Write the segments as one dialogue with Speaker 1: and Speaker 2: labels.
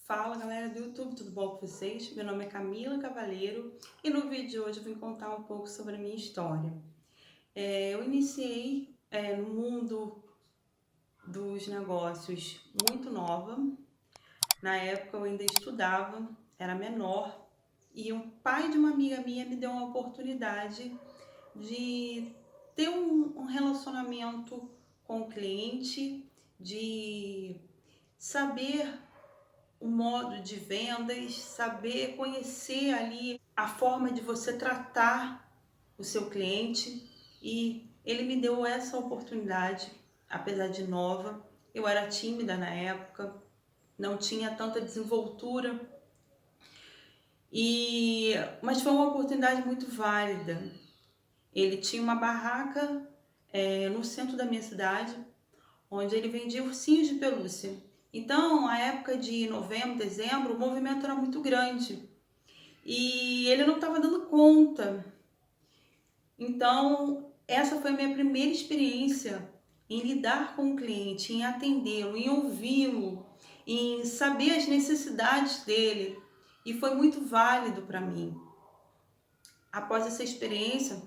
Speaker 1: Fala galera do YouTube, tudo bom com vocês? Meu nome é Camila Cavaleiro e no vídeo de hoje eu vim contar um pouco sobre a minha história. Eu iniciei no mundo dos negócios muito nova. Na época eu ainda estudava, era menor, e um pai de uma amiga minha me deu uma oportunidade de ter um relacionamento com o cliente, de saber o modo de vendas, saber conhecer ali a forma de você tratar o seu cliente, e ele me deu essa oportunidade, apesar de nova. Eu era tímida na época, não tinha tanta desenvoltura, mas foi uma oportunidade muito válida. Ele tinha uma barraca no centro da minha cidade, onde ele vendia ursinhos de pelúcia. Então, a época de novembro, dezembro, o movimento era muito grande e ele não estava dando conta. Então, essa foi a minha primeira experiência em lidar com o cliente, em atendê-lo, em ouvi-lo, em saber as necessidades dele, e foi muito válido para mim. Após essa experiência,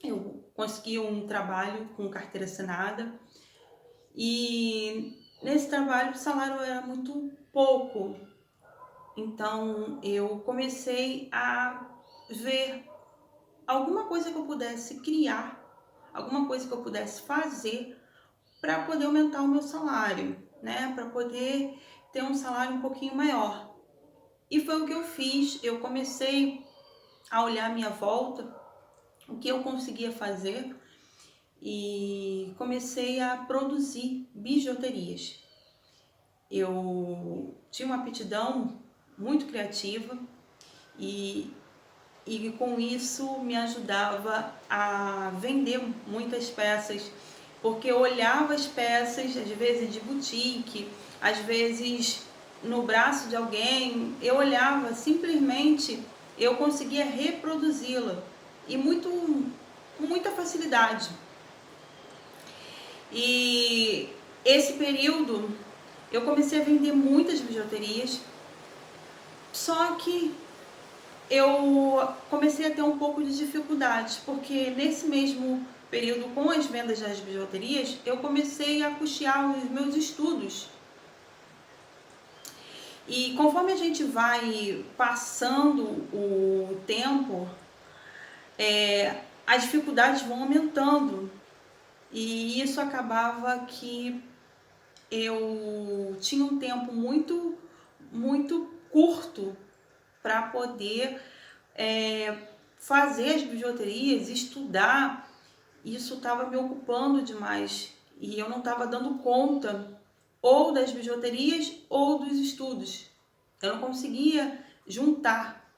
Speaker 1: eu consegui um trabalho com carteira assinada. E nesse trabalho o salário era muito pouco, então eu comecei a ver alguma coisa que eu pudesse criar, alguma coisa que eu pudesse fazer para poder aumentar o meu salário, né? Para poder ter um salário um pouquinho maior. E foi o que eu fiz. Eu comecei a olhar à minha volta, o que eu conseguia fazer, e comecei a produzir bijuterias. Eu tinha uma aptidão muito criativa e, e com isso me ajudava a vender muitas peças, porque eu olhava as peças, às vezes de boutique, às vezes no braço de alguém, eu olhava, simplesmente eu conseguia reproduzi-la, e com muita facilidade. E esse período eu comecei a vender muitas bijuterias, só que eu comecei a ter um pouco de dificuldades, porque nesse mesmo período, com as vendas das bijuterias, eu comecei a custear os meus estudos. E conforme a gente vai passando o tempo, as dificuldades vão aumentando. E isso acabava que eu tinha um tempo muito curto para poder fazer as bijuterias, estudar. Isso estava me ocupando demais e eu não estava dando conta ou das bijuterias ou dos estudos. Eu não conseguia juntar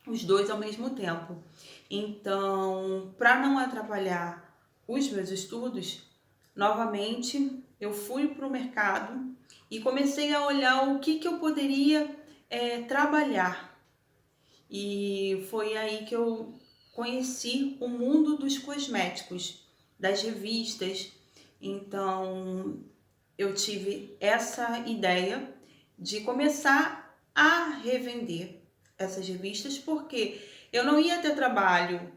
Speaker 1: os dois ao mesmo tempo. Então, para não atrapalhar os meus estudos, novamente eu fui para o mercado e comecei a olhar o que eu poderia trabalhar. E foi aí que eu conheci o mundo dos cosméticos, das revistas. Então eu tive essa ideia de começar a revender essas revistas, porque eu não ia ter trabalho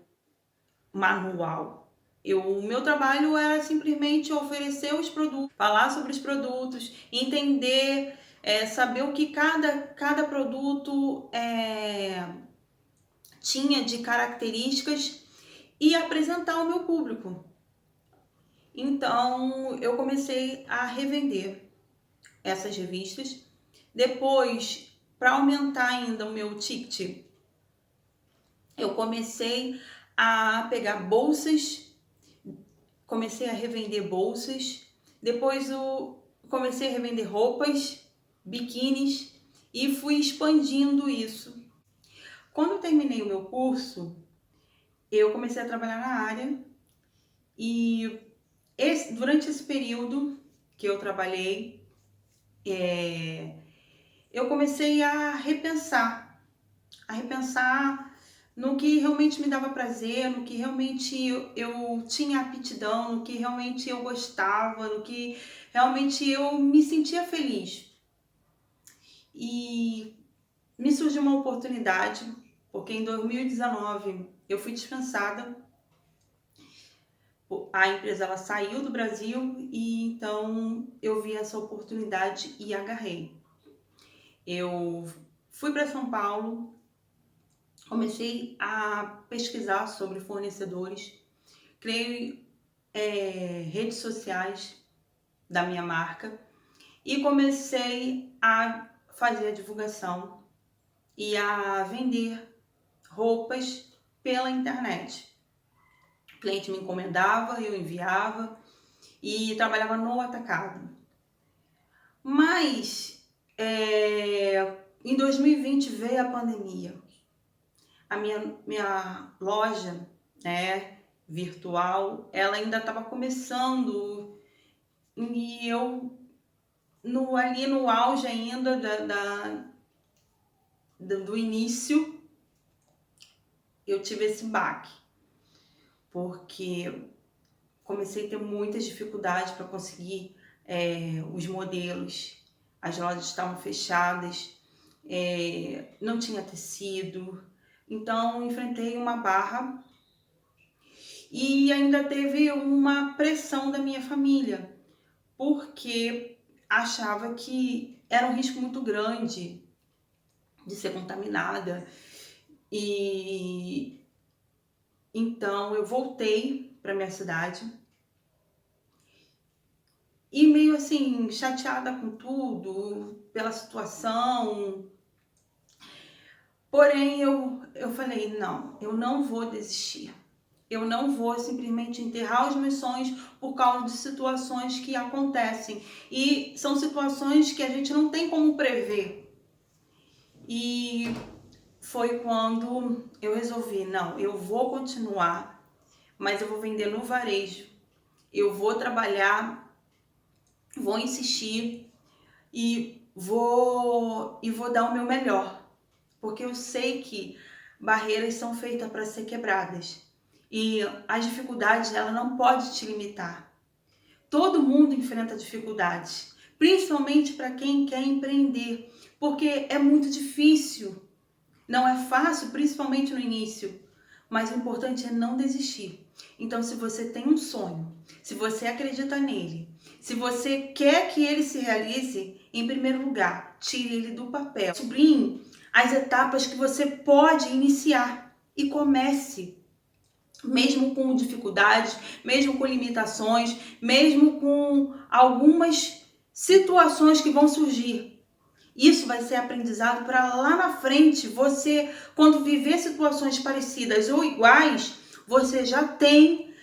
Speaker 1: manual. O meu trabalho era simplesmente oferecer os produtos, falar sobre os produtos, entender, saber o que cada produto tinha de características e apresentar ao meu público. Então eu comecei a revender essas revistas. Depois, para aumentar ainda o meu ticket, eu comecei a pegar bolsas, comecei a revender bolsas. Depois eu comecei a revender roupas, biquínis, e fui expandindo isso. Quando eu terminei o meu curso, eu comecei a trabalhar na área, e durante esse período que eu trabalhei, eu comecei a repensar no que realmente me dava prazer, no que realmente eu tinha aptidão, no que realmente eu gostava, no que realmente eu me sentia feliz. e me surgiu uma oportunidade, porque em 2019 eu fui dispensada. A empresa ela saiu do Brasil e então eu vi essa oportunidade e agarrei. Eu fui para São Paulo, comecei a pesquisar sobre fornecedores, criei redes sociais da minha marca e comecei a fazer a divulgação e a vender roupas pela internet. O cliente me encomendava, eu enviava e trabalhava no atacado. Mas em 2020 veio a pandemia. A minha loja, né, virtual, ela ainda estava começando e eu ali no auge ainda do início, eu tive esse baque, porque comecei a ter muitas dificuldades para conseguir os modelos, as lojas estavam fechadas, não tinha tecido, então enfrentei uma barra e ainda teve uma pressão da minha família, porque achava que era um risco muito grande de ser contaminada. E então eu voltei para minha cidade e meio assim chateada com tudo, pela situação. Porém eu falei, não, eu não vou desistir. Eu não vou simplesmente enterrar os meus sonhos por causa de situações que acontecem. E são situações que a gente não tem como prever. E foi quando eu resolvi, não, eu vou continuar, mas eu vou vender no varejo. Eu vou trabalhar, vou insistir e vou dar o meu melhor. Porque eu sei que barreiras são feitas para ser quebradas. E as dificuldades, ela não pode te limitar. Todo mundo enfrenta dificuldades, principalmente para quem quer empreender, porque é muito difícil. Não é fácil, principalmente no início, mas o importante é não desistir. Então, se você tem um sonho, se você acredita nele, se você quer que ele se realize, em primeiro lugar, tire ele do papel. Sublinhe as etapas que você pode iniciar e comece. Mesmo com dificuldades, mesmo com limitações, mesmo com algumas situações que vão surgir. Isso vai ser aprendizado para lá na frente, você, quando viver situações parecidas ou iguais, você já tem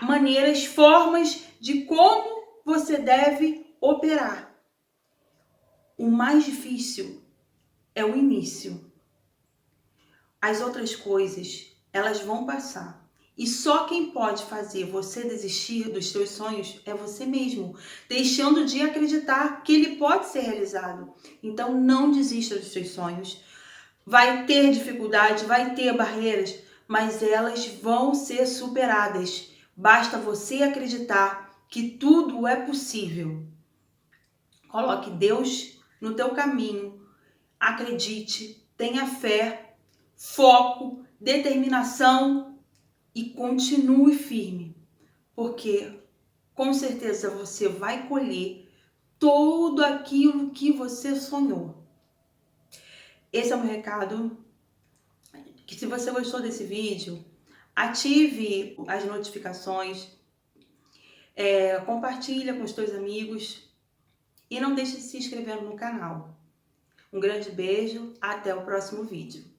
Speaker 1: maneiras, formas de como você deve operar. O mais difícil é o início. As outras coisas, elas vão passar. E só quem pode fazer você desistir dos seus sonhos é você mesmo, deixando de acreditar que ele pode ser realizado. Então não desista dos seus sonhos. Vai ter dificuldade, vai ter barreiras, mas elas vão ser superadas. Basta você acreditar que tudo é possível. Coloque Deus no teu caminho. Acredite, tenha fé, foco, determinação e continue firme, porque com certeza você vai colher tudo aquilo que você sonhou. Esse é o meu recado. Que se você gostou desse vídeo, ative as notificações, compartilha com os teus amigos e não deixe de se inscrever no canal. Um grande beijo, até o próximo vídeo.